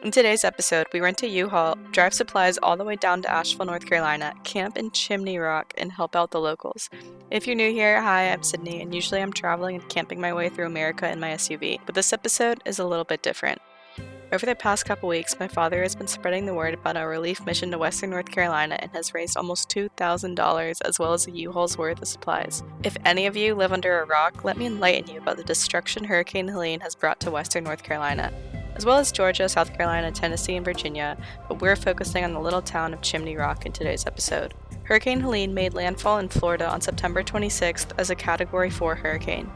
In today's episode, we rent a U-Haul, drive supplies all the way down to Asheville, North Carolina, camp in Chimney Rock, and help out the locals. If you're new here, hi, I'm Sydney, and usually I'm traveling and camping my way through America in my SUV, but this episode is a little bit different. Over the past couple weeks, my father has been spreading the word about our relief mission to Western North Carolina and has raised almost $2,000 as well as a U-Haul's worth of supplies. If any of you live under a rock, let me enlighten you about the destruction Hurricane Helene has brought to Western North Carolina, as well as Georgia, South Carolina, Tennessee, and Virginia, but we're focusing on the little town of Chimney Rock in today's episode. Hurricane Helene made landfall in Florida on September 26th as a Category 4 hurricane.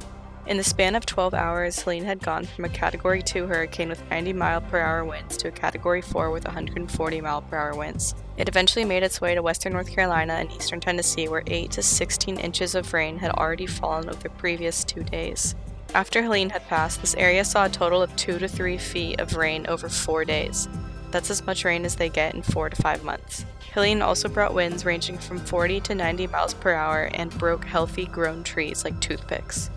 In the span of 12 hours, Helene had gone from a Category 2 hurricane with 90-mile-per-hour winds to a Category 4 with 140-mile-per-hour winds. It eventually made its way to western North Carolina and eastern Tennessee, where 8 to 16 inches of rain had already fallen over the previous 2 days. After Helene had passed, this area saw a total of 2 to 3 feet of rain over 4 days. That's as much rain as they get in 4 to 5 months. Helene also brought winds ranging from 40 to 90 miles per hour and broke healthy grown trees like toothpicks.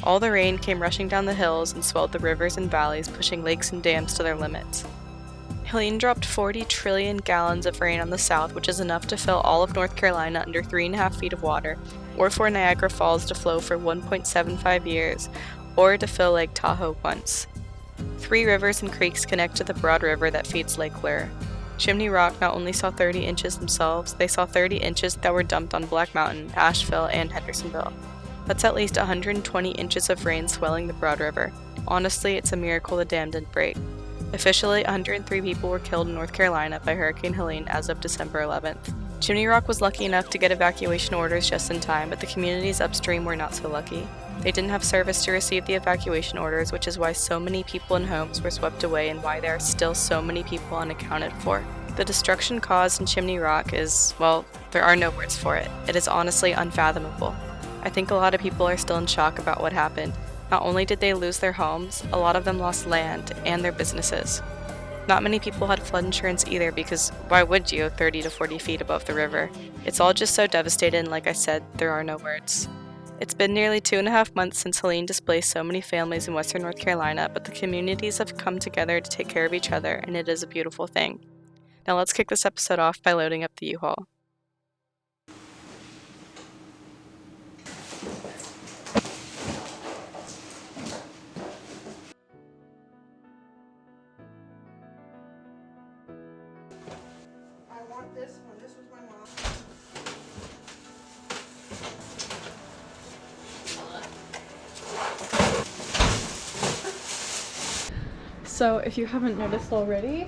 All the rain came rushing down the hills and swelled the rivers and valleys, pushing lakes and dams to their limits. Helene dropped 40 trillion gallons of rain on the south, which is enough to fill all of North Carolina under 3.5 feet of water, or for Niagara Falls to flow for 1.75 years, or to fill Lake Tahoe once. 3 rivers and creeks connect to the broad river that feeds Lake Lure. Chimney Rock not only saw 30 inches themselves, they saw 30 inches that were dumped on Black Mountain, Asheville, and Hendersonville. That's at least 120 inches of rain swelling the Broad River. Honestly, it's a miracle the dam didn't break. Officially, 103 people were killed in North Carolina by Hurricane Helene as of December 11th. Chimney Rock was lucky enough to get evacuation orders just in time, but the communities upstream were not so lucky. They didn't have service to receive the evacuation orders, which is why so many people and homes were swept away and why there are still so many people unaccounted for. The destruction caused in Chimney Rock is, well, there are no words for it. It is honestly unfathomable. I think a lot of people are still in shock about what happened. Not only did they lose their homes, a lot of them lost land and their businesses. Not many people had flood insurance either because why would you 30 to 40 feet above the river? It's all just so devastating, and like I said, there are no words. It's been nearly 2.5 months since Helene displaced so many families in western North Carolina, but the communities have come together to take care of each other, and it is a beautiful thing. Now let's kick this episode off by loading up the U-Haul. So if you haven't noticed already,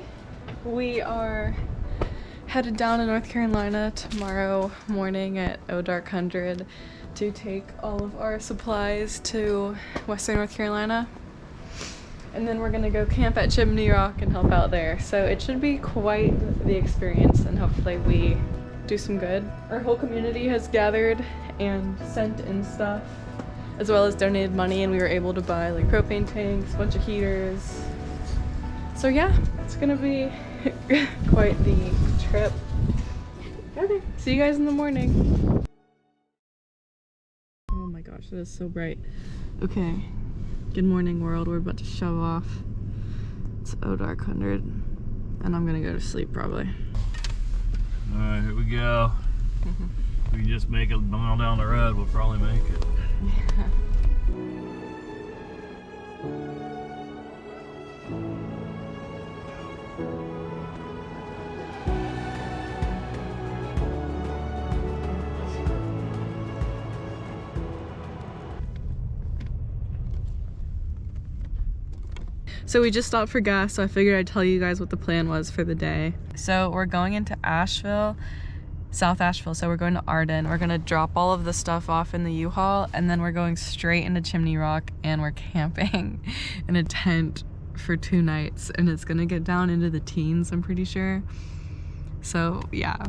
we are headed down to North Carolina tomorrow morning at dark 100 to take all of our supplies to western North Carolina. And then we're gonna go camp at Chimney Rock and help out there. So it should be quite the experience, and hopefully we do some good. Our whole community has gathered and sent in stuff, as well as donated money, and we were able to buy like propane tanks, a bunch of heaters. So yeah, it's gonna be quite the trip. Okay, see you guys in the morning. Oh my gosh, it is so bright. Okay, good morning world, we're about to shove off. It's dark 100, and I'm gonna go to sleep probably. Alright, here we go. We can just make a mile down the road, we'll probably make it. Yeah. So we just stopped for gas, so I figured I'd tell you guys what the plan was for the day. So we're going into Asheville, South Asheville, so we're going to Arden. We're gonna drop all of the stuff off in the U-Haul, and then we're going straight into Chimney Rock, and we're camping in a tent for 2 nights, and it's gonna get down into the teens, I'm pretty sure. So yeah,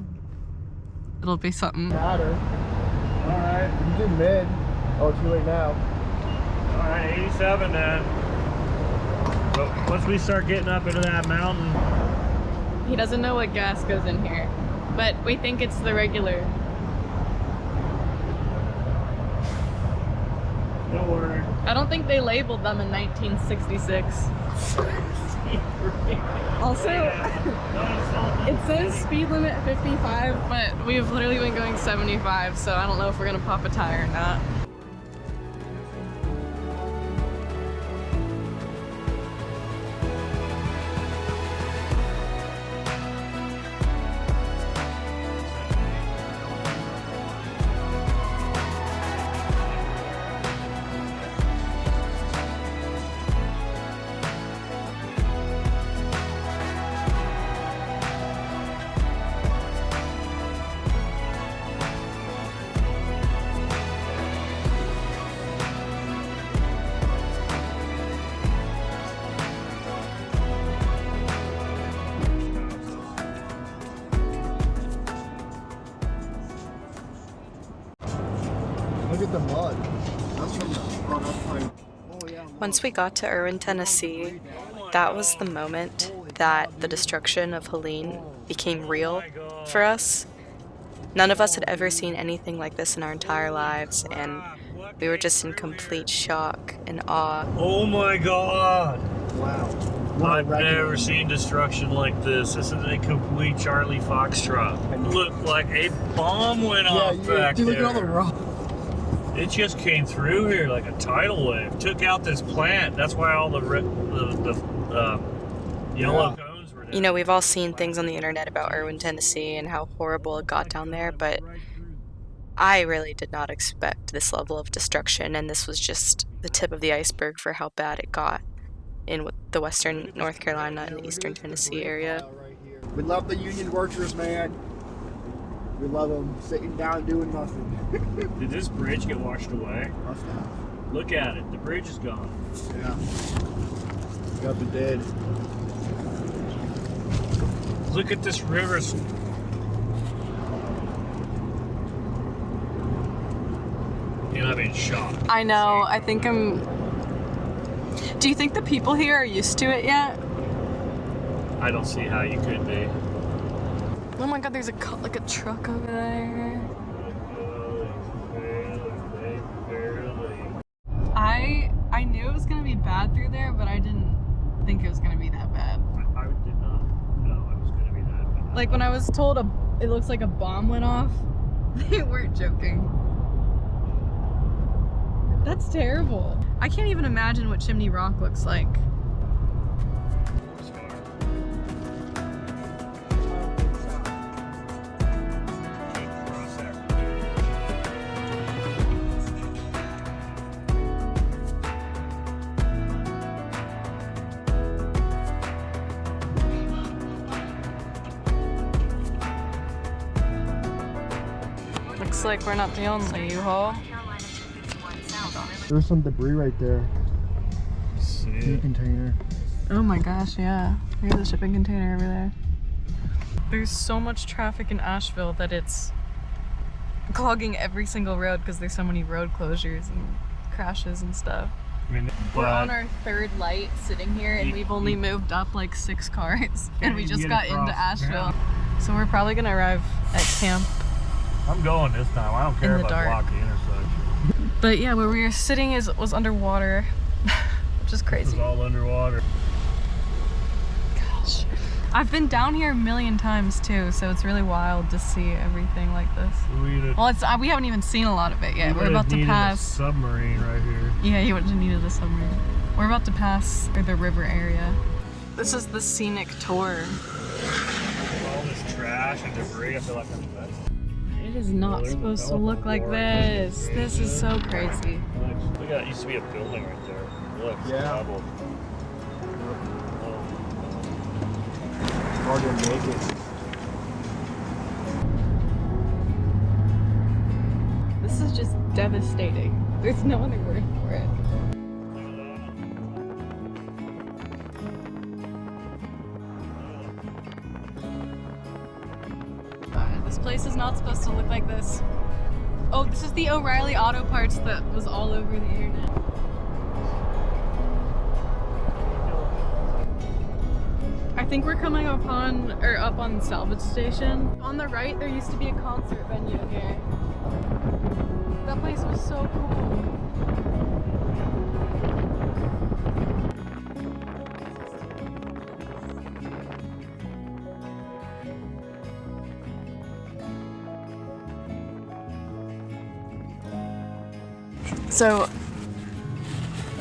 it'll be something. Got her. Alright. You did mid. Oh, it's too late now. Alright, 87 then. But once we start getting up into that mountain. He doesn't know what gas goes in here, but we think it's the regular. Don't worry. I don't think they labeled them in 1966. Also, it says speed limit 55, but we've literally been going 75, so I don't know if we're gonna pop a tire or not. Look at the mud. That's from the front up line. Oh, yeah. Once we got to Erwin, Tennessee, that was the moment that the destruction of Helene became real for us. None of us had ever seen anything like this in our entire lives, and we were just in complete shock and awe. Oh my god! Wow. I've never seen destruction like this. This is a complete Charlie Foxtrot. Looked like a bomb went off back dude, there. look at all the rock. It just came through here like a tidal wave. Took out this plant. That's why all the yellow cones were down. You know, we've all seen things on the internet about Erwin, Tennessee and how horrible it got down there, but I really did not expect this level of destruction, and this was just the tip of the iceberg for how bad it got in the western North Carolina and eastern Tennessee area. We love the union workers, man. We love them sitting down doing nothing. Did this bridge get washed away? Must have. Look at it. The bridge is gone. Yeah. Got the dead. Look at this river. You know, I'm in shock. I know, I think do you think the people here are used to it yet? I don't see how you could be. Oh my god, there's a truck over there. I knew it was gonna be bad through there, but I didn't think it was gonna be that bad. I did not know it was going to be that bad. Like when I was told it looks like a bomb went off, they weren't joking. That's terrible. I can't even imagine what Chimney Rock looks like. Looks like we're not the only U-Haul. There's some debris right there. Shipping container. Oh my gosh, yeah. There's a shipping container over there. There's so much traffic in Asheville that it's clogging every single road because there's so many road closures and crashes and stuff. I mean, We're on our third light sitting here and we've only moved up like 6 cars and we just got into Asheville. So we're probably gonna arrive at camp. I'm going this time. I don't care if I block the intersection. But yeah, where we were sitting was underwater, which is crazy. This is all underwater. Gosh. I've been down here a million times too, so it's really wild to see everything like this. Well, we haven't even seen a lot of it yet. We're about to pass. A submarine right here. Yeah, you would have needed a submarine. We're about to pass the river area. This is the scenic tour. All this trash and debris. I feel like I'm nuts. It is not supposed to look like this. This is so crazy. Look at that. Used to be a building right there. Look, yeah. Double. Hard to make it. This is just devastating. There's no other word for it. This place is not supposed to look like this. Oh, this is the O'Reilly Auto Parts that was all over the internet. I think we're coming up on Salvage Station. On the right, there used to be a concert venue here. That place was so cool. So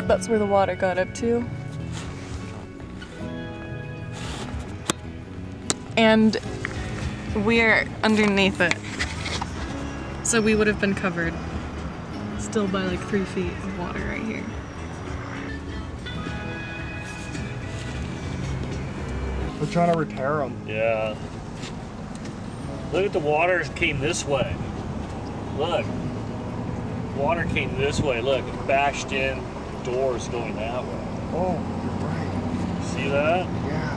that's where the water got up to. And we're underneath it. So we would have been covered still by like 3 feet of water right here. We're trying to repair them. Yeah. Look at the water came this way. Look. Water came this way. Look, it bashed in. Doors going that way. Oh, you're right. See that? Yeah.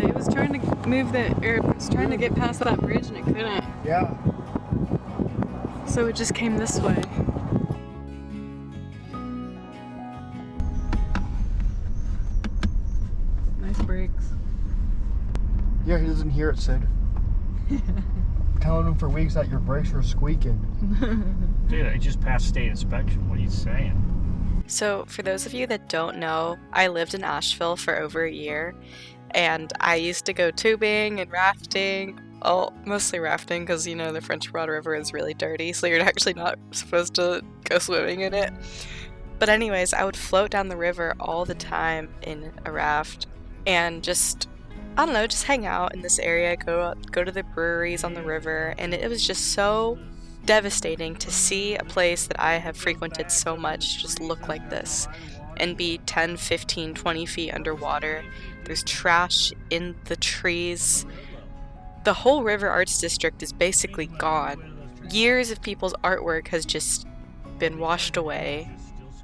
It was trying to move it was trying to get past that bridge and it couldn't. Yeah. So it just came this way. Nice brakes. Yeah, he doesn't hear it, Sid. Telling him for weeks that your brakes are squeaking. Dude, I just passed state inspection. What are you saying? So, for those of you that don't know, I lived in Asheville for over a year, and I used to go tubing and rafting. Oh, mostly rafting because, you know, the French Broad River is really dirty, so you're actually not supposed to go swimming in it. But anyways, I would float down the river all the time in a raft and just, I don't know, just hang out in this area, go to the breweries on the river, and it was just so devastating to see a place that I have frequented so much just look like this and be 10, 15, 20 feet underwater. There's trash in the trees. The whole River Arts District is basically gone. Years of people's artwork has just been washed away.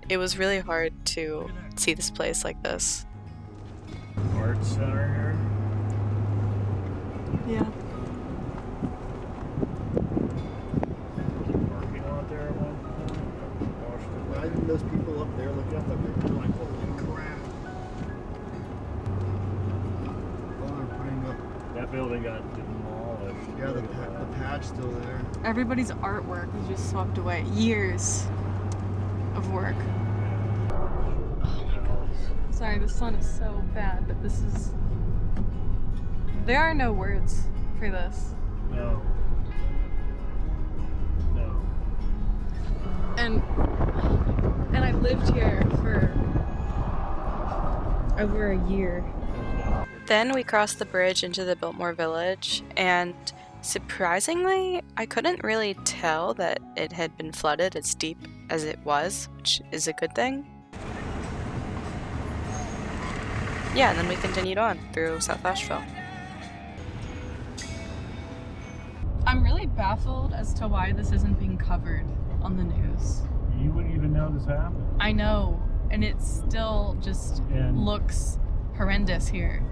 It was really hard to see this place like this. Art center here. Yeah. Parking lot there at one point. Imagine those people up there looking at the river like, holy crap. Oh, they're putting up. That building got demolished. Yeah, the pad's still there. Everybody's artwork was just swept away. Years of work. Sorry, the sun is so bad, but this is... There are no words for this. No. No. And I lived here for over a year. Then we crossed the bridge into the Biltmore Village, and surprisingly, I couldn't really tell that it had been flooded as deep as it was, which is a good thing. Yeah, and then we continued on through South Asheville. I'm really baffled as to why this isn't being covered on the news. You wouldn't even know this happened. I know, and it still just looks horrendous here.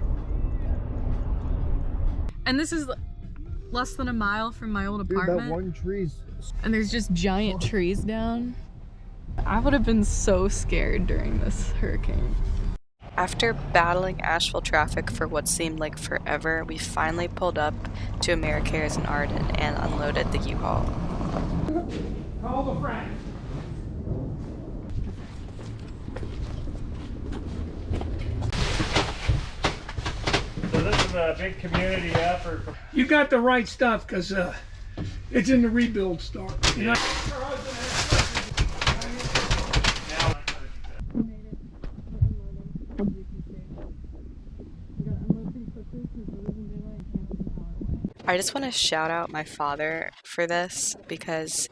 And this is less than a mile from my old apartment. Dude, that one tree's... And there's just giant trees down. I would have been so scared during this hurricane. After battling Asheville traffic for what seemed like forever, we finally pulled up to Americares in Arden and unloaded the U-Haul. Call the friend. So this is a big community effort. You got the right stuff because it's in the rebuild start. Yeah. I just want to shout out my father for this because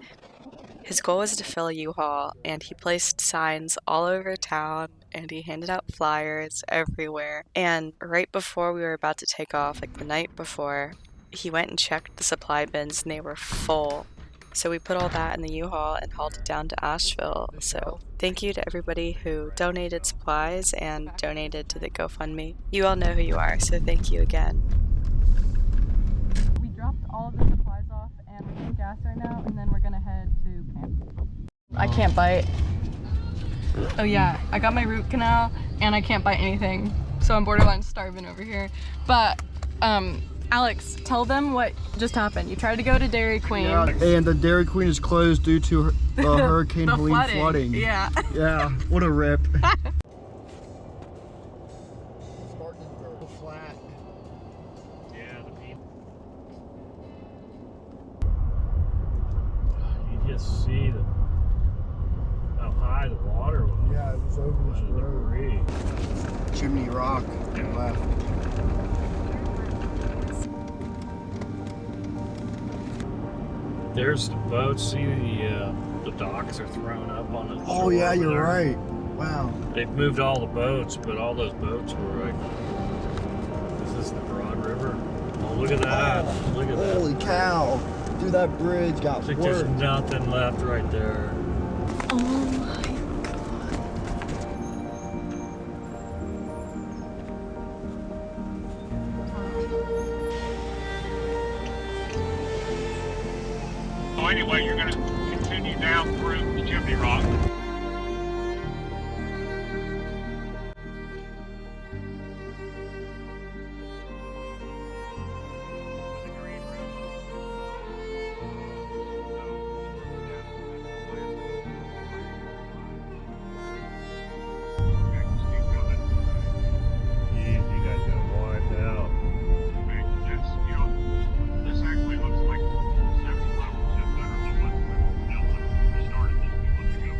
his goal was to fill a U-Haul, and he placed signs all over town and he handed out flyers everywhere. And right before we were about to take off, like the night before, he went and checked the supply bins and they were full. So we put all that in the U-Haul and hauled it down to Asheville. So thank you to everybody who donated supplies and donated to the GoFundMe. You all know who you are, so thank you again. We dropped all of the supplies off and we're getting gas right now, and then we're gonna head to camp. I can't bite. Oh yeah, I got my root canal and I can't bite anything. So I'm borderline starving over here. But Alex, tell them what just happened. You tried to go to Dairy Queen. Yeah, and the Dairy Queen is closed due to the Hurricane Helene flooding. Yeah. Yeah, what a rip. Flat. Yeah, the people. You just see the Chimney Rock to the left. There's the boats. See the docks are thrown up on the Oh shore yeah, over you're there. right. Wow. They've moved all the boats, but all those boats were like. This is the Broad River. Oh, look at that! Oh, Look at that. holy cow! Dude, that bridge got I think there's worked. nothing left right there. Oh my god. So anyway, you're going to continue down through the Chimney Rock. Jeez, you guys got wiped out. This actually looks like 75% better than when we started this 2 months ago.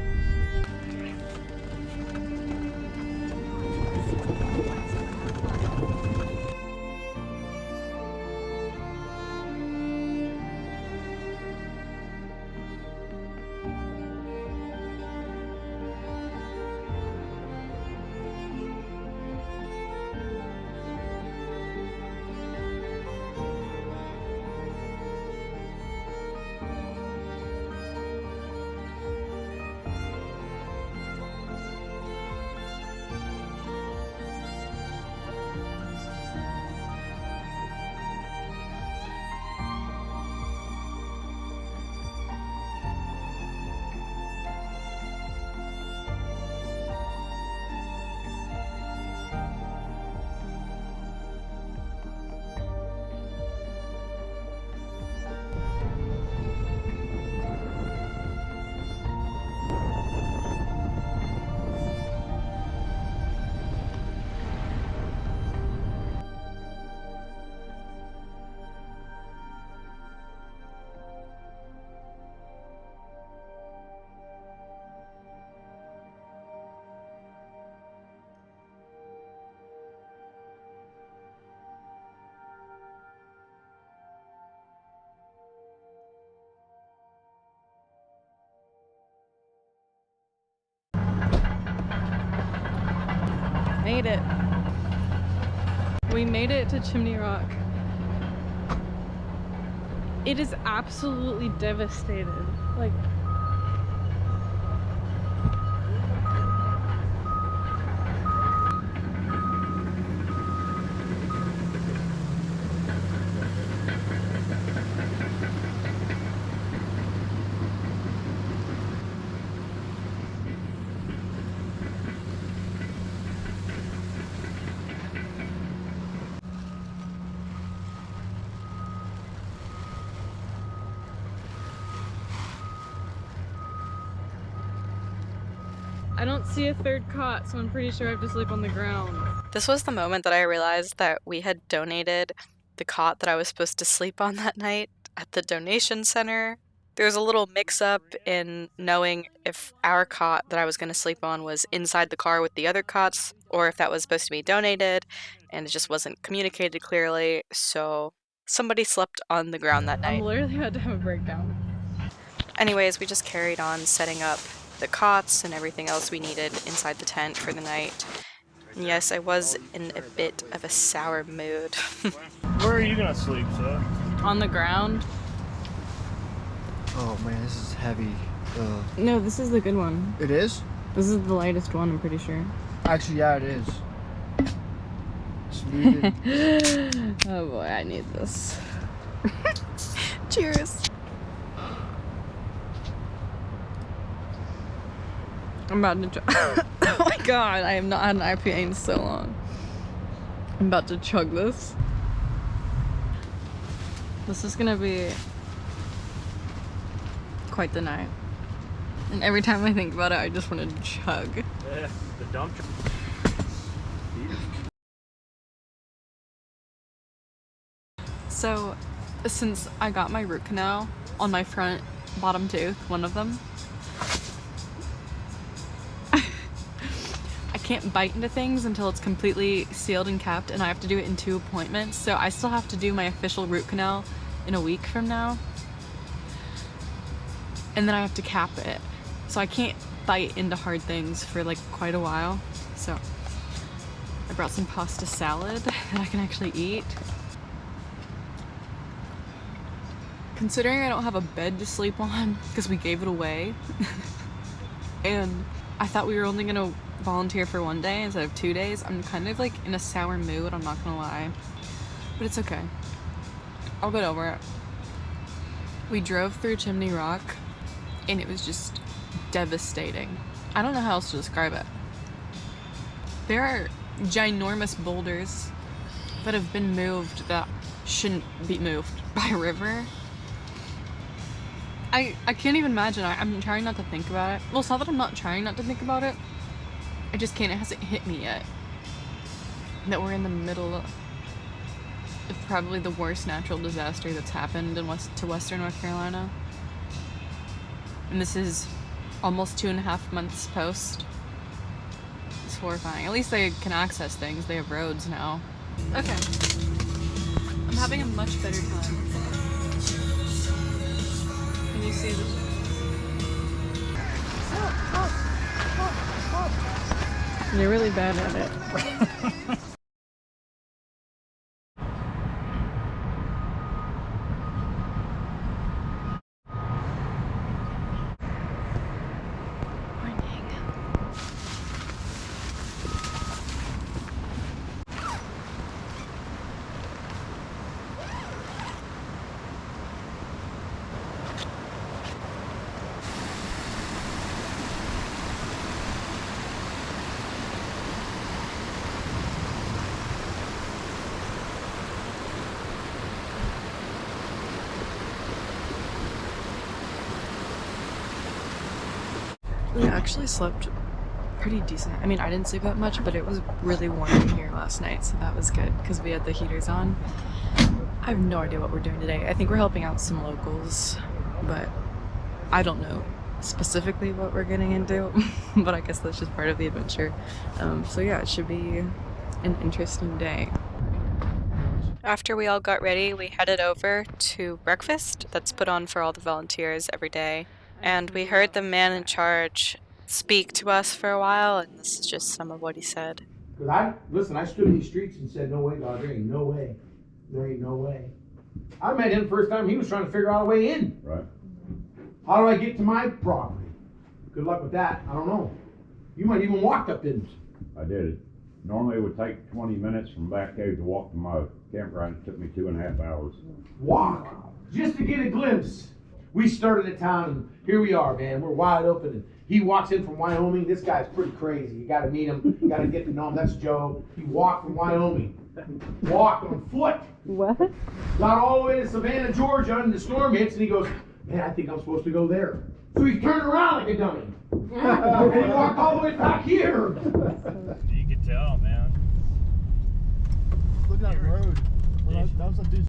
Made it. We made it to Chimney Rock. It is absolutely devastated. Like, I don't see a third cot, so I'm pretty sure I have to sleep on the ground. This was the moment that I realized that we had donated the cot that I was supposed to sleep on that night at the donation center. There was a little mix-up in knowing if our cot that I was going to sleep on was inside the car with the other cots, or if that was supposed to be donated, and it just wasn't communicated clearly, so somebody slept on the ground that night. I literally had to have a breakdown. Anyways, we just carried on setting up the cots and everything else we needed inside the tent for the night. And yes, I was in a bit of a sour mood. Where are you gonna sleep, sir? On the ground? Oh man, this is heavy. No, this is the good one. It is? This is the lightest one, I'm pretty sure. Actually, yeah, it is. Smooth it. Oh boy, I need this. Cheers. I'm about to oh my god, I have not had an IPA in so long. I'm about to chug this. This is gonna be quite the night. And every time I think about it, I just want to chug. Yeah, the dump truck. So, since I got my root canal on my front bottom tooth, one of them, I can't bite into things until it's completely sealed and capped, and I have to do it in 2 appointments. So I still have to do my official root canal in a week from now. And then I have to cap it. So I can't bite into hard things for like quite a while. So I brought some pasta salad that I can actually eat. Considering I don't have a bed to sleep on because we gave it away, and I thought we were only gonna volunteer for 1 day instead of 2 days, I'm kind of like in a sour mood, I'm not gonna lie. But it's okay. I'll get over it. We drove through Chimney Rock and it was just devastating. I don't know how else to describe it. There are ginormous boulders that have been moved that shouldn't be moved by a river. I can't even imagine. I'm trying not to think about it. Well, it's not that I'm not trying not to think about it. I just can't. It hasn't hit me yet that we're in the middle of probably the worst natural disaster that's happened in Western North Carolina. And this is almost 2.5 months post. It's horrifying. At least they can access things. They have roads now. Okay. I'm having a much better time. Can you see this? You're really bad at it. We actually slept pretty decent. I mean, I didn't sleep that much, but it was really warm in here last night, so that was good because we had the heaters on. I have no idea what we're doing today. I think we're helping out some locals, but I don't know specifically what we're getting into, but I guess that's just part of the adventure. So yeah, it should be an interesting day. After we all got ready, we headed over to breakfast that's put on for all the volunteers every day. And we heard the man in charge speak to us for a while, and this is just some of what he said. Listen, I stood in these streets and said, no way, God, there ain't no way. There ain't no way. I met him the first time he was trying to figure out a way in. Right. How do I get to my property? Good luck with that. I don't know. You might even walk up in. I did it. Normally it would take 20 minutes from back cave to walk to my campground. It took me 2.5 hours. Walk. Just to get a glimpse. We started at town and here we are, man. We're wide open and he walks in from Wyoming. This guy's pretty crazy. You gotta meet him. You gotta get to know him. That's Joe. He walked from Wyoming. Walked on foot. What? Got all the way to Savannah, Georgia, and the storm hits, and he goes, man, I think I'm supposed to go there. So he turned around like a dummy. And he walked all the way back here. You can tell, man. Look at that road. Well, that was a dude.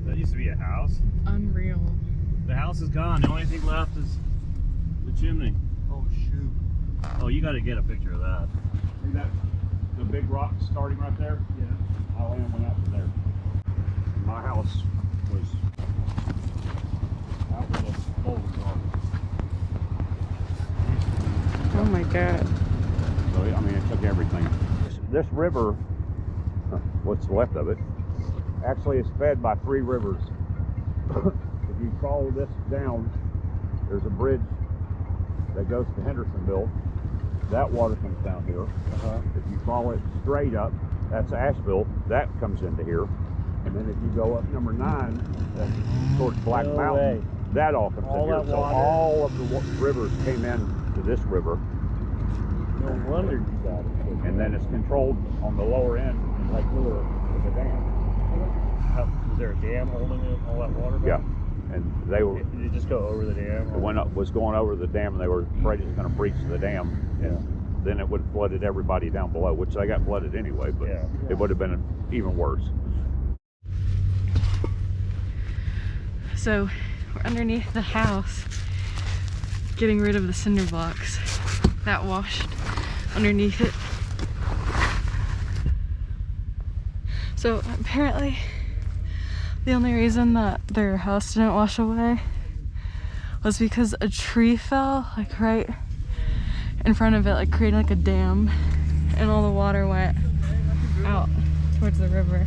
That used to be a house. Unreal. The house is gone. The only thing left is the chimney. Oh, shoot. Oh, you got to get a picture of that. See that? The big rock starting right there? Yeah. Our land went out from there. My house was out with a boulder garden. Oh my god. So, I mean, it took everything. This river, what's left of it, actually is fed by 3 rivers. If you follow this down, there's a bridge that goes to Hendersonville. That water comes down here. If you follow it straight up, that's Asheville. That comes into here. And then if you go up number 9, that's towards Black Mountain, that all comes in here. So all of the rivers came in to this river. No wonder you got it. And then it's controlled on the lower end in Lake Lure with a dam. Was there a dam holding it, all that water back? Yeah. And they were, Did it just go over the dam? it was going over the dam and they were afraid it was going to breach the dam. Yeah. then it would have flooded everybody down below, which they got flooded anyway, but Yeah. it would have been even worse. So we're underneath the house, getting rid of the cinder blocks that washed underneath it. So apparently the only reason that their house didn't wash away was because a tree fell like right in front of it, like creating like a dam, and all the water went out towards the river.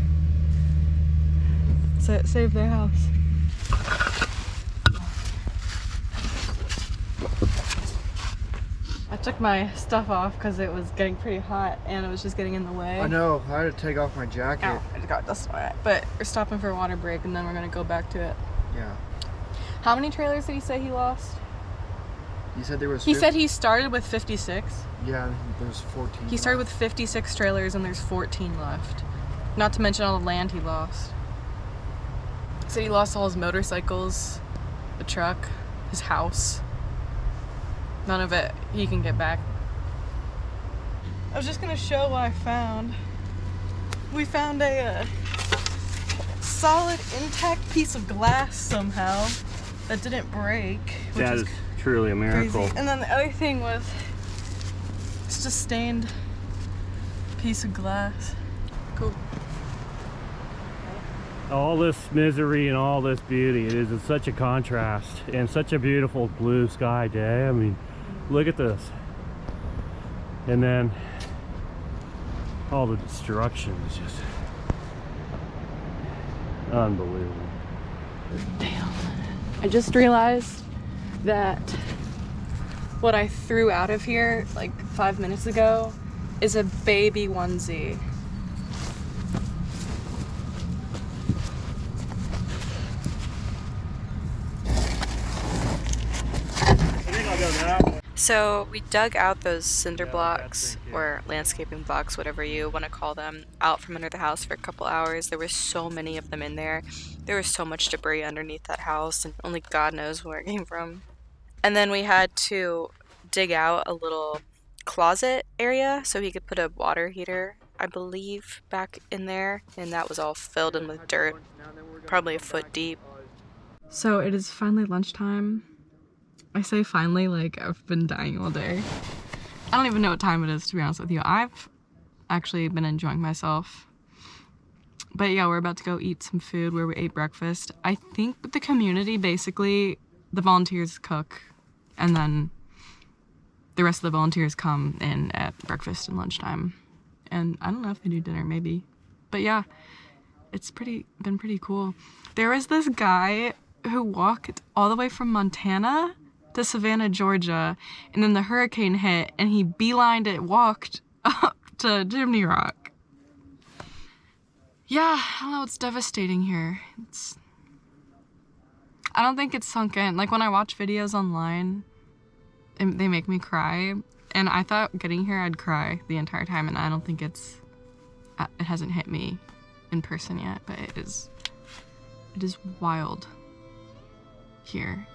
So it saved their house. I took my stuff off because it was getting pretty hot and it was just getting in the way. I know. I had to take off my jacket. Ow, I just got dust on it. But we're stopping for a water break and then we're gonna go back to it. Yeah. How many trailers did he say he lost? You said there was. He said he started with 56. Yeah, there's 14. He started with 56 trailers and there's 14 left. Not to mention all the land he lost. He said he lost all his motorcycles, the truck, his house. None of it he can get back. I was just gonna show what I found. We found a solid, intact piece of glass somehow that didn't break, which That is is truly a miracle. crazy. And then the other thing was it's just stained piece of glass. Cool. All this misery and all this beauty, it is such a contrast and such a beautiful blue sky day. I mean, look at this. And then all the destruction is just unbelievable. Damn. I just realized that what I threw out of here like 5 minutes ago is a baby onesie. So we dug out those cinder blocks, or landscaping blocks, whatever you want to call them, out from under the house for a couple hours. There were so many of them in there. There was so much debris underneath that house, and only God knows where it came from. And then we had to dig out a little closet area so he could put a water heater, I believe, back in there, and that was all filled in with dirt, probably a foot deep. So it is finally lunchtime. I say finally, like I've been dying all day. I don't even know what time it is, to be honest with you. I've actually been enjoying myself. But yeah, we're about to go eat some food where we ate breakfast. I think the community, basically, the volunteers cook, and then the rest of the volunteers come in at breakfast and lunchtime. And I don't know if they do dinner, maybe. But yeah, it's been pretty cool. There was this guy who walked all the way from Montana to Savannah, Georgia, and then the hurricane hit, and he walked up to Chimney Rock. Yeah, I don't know, it's devastating here. I don't think it's sunk in. Like, when I watch videos online, they make me cry, and I thought getting here I'd cry the entire time, and I don't think it hasn't hit me in person yet, but it is wild here.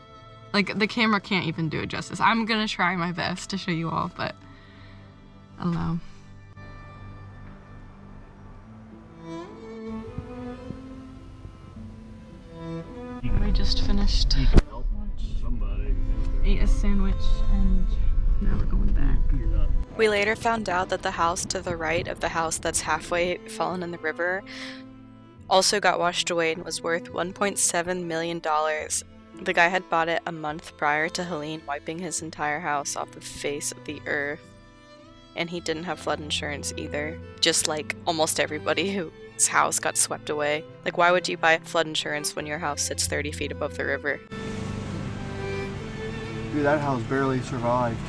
Like, the camera can't even do it justice. I'm gonna try my best to show you all, but I don't know. We just finished lunch. Ate a sandwich, and now we're going back. We later found out that the house to the right of the house that's halfway fallen in the river also got washed away and was worth $1.7 million. The guy had bought it a month prior to Helene wiping his entire house off the face of the earth. And he didn't have flood insurance either, just like almost everybody whose house got swept away. Like, why would you buy flood insurance when your house sits 30 feet above the river? Dude, that house barely survived.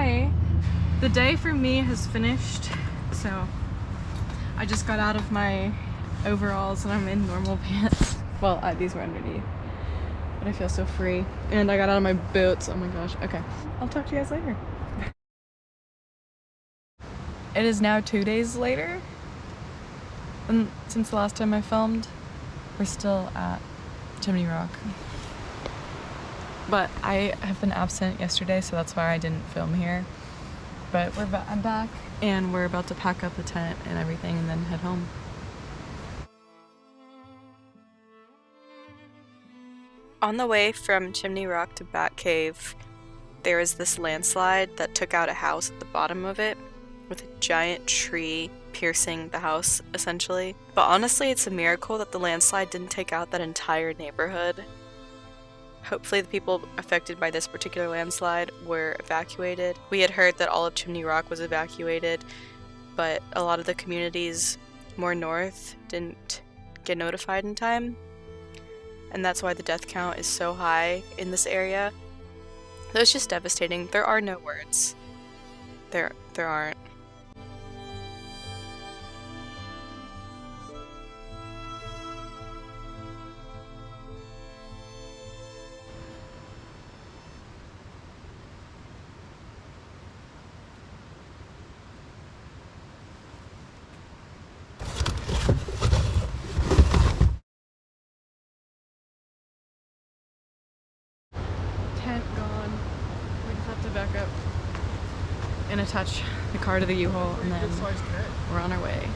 Hey! The day for me has finished, so I just got out of my overalls and I'm in normal pants. Well, these were underneath, but I feel so free. And I got out of my boots. Oh my gosh. Okay, I'll talk to you guys later. It is now 2 days later, and since the last time I filmed, we're still at Chimney Rock. But I have been absent yesterday, so that's why I didn't film here. But I'm back, and we're about to pack up the tent and everything and then head home. On the way from Chimney Rock to Bat Cave, there is this landslide that took out a house at the bottom of it, with a giant tree piercing the house, essentially. But honestly, it's a miracle that the landslide didn't take out that entire neighborhood. Hopefully the people affected by this particular landslide were evacuated. We had heard that all of Chimney Rock was evacuated, but a lot of the communities more north didn't get notified in time. And that's why the death count is so high in this area. So it's just devastating. There are no words. There aren't. Tent gone. We just have to back up and attach the car to the U-Haul, and then we're on our way.